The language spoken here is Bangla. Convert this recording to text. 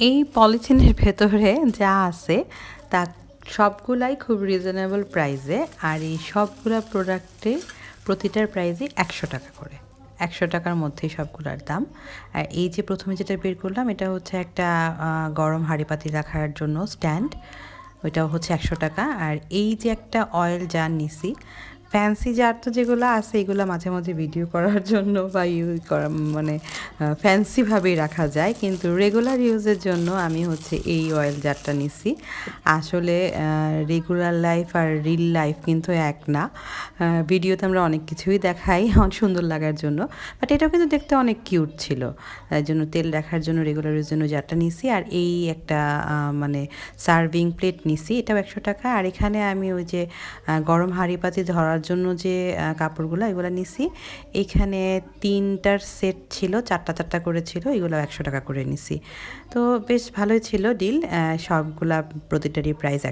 এই পলিথিনের ভেতরে যা আছে তা সবগুলাই খুব রিজনেবল প্রাইসে, আর এই সবগুলা প্রোডাক্টে প্রতিটার প্রাইসই 100 টাকা করে। 100 টাকার মধ্যেই সবগুলোর দাম। আর এই যে প্রথমে যেটা বের করলাম এটা হচ্ছে একটা গরম হাঁড়িপাতিল রাখার জন্য স্ট্যান্ড, ওইটাও হচ্ছে 100 টাকা। আর এই যে একটা অয়েল জার নিছি, ফ্যান্সি জার তো যেগুলো আছে এগুলো মাঝে মাঝে ভিডিও করার জন্য বা ইউজ করা মানে ফ্যান্সিভাবেই রাখা যায়, কিন্তু রেগুলার ইউজের জন্য আমি হচ্ছে এই অয়েল জারটা নিছি। আসলে রেগুলার লাইফ আর রিল লাইফ কিন্তু এক না। ভিডিওতে আমরা অনেক কিছুই দেখাই অনেক সুন্দর লাগার জন্য, বাট এটাও কিন্তু দেখতে অনেক কিউট ছিল। তার জন্য তেল রাখার জন্য রেগুলার ইউজের জন্য জারটা নিছি। আর এই একটা মানে সার্ভিং প্লেট নিছি, এটাও 100 টাকা। আর এখানে আমি ওই যে গরম হাঁড়িপাতি ধরার জন্য যে কাপড়গুলো এগুলো নিছি, এখানে 3টার সেট ছিল, 4টা করে ছিল, এগুলো 100 টাকা করে নিছি। তো বেশ ভালোই ছিল ডিল। সবগুলা প্রতিটারই প্রাইস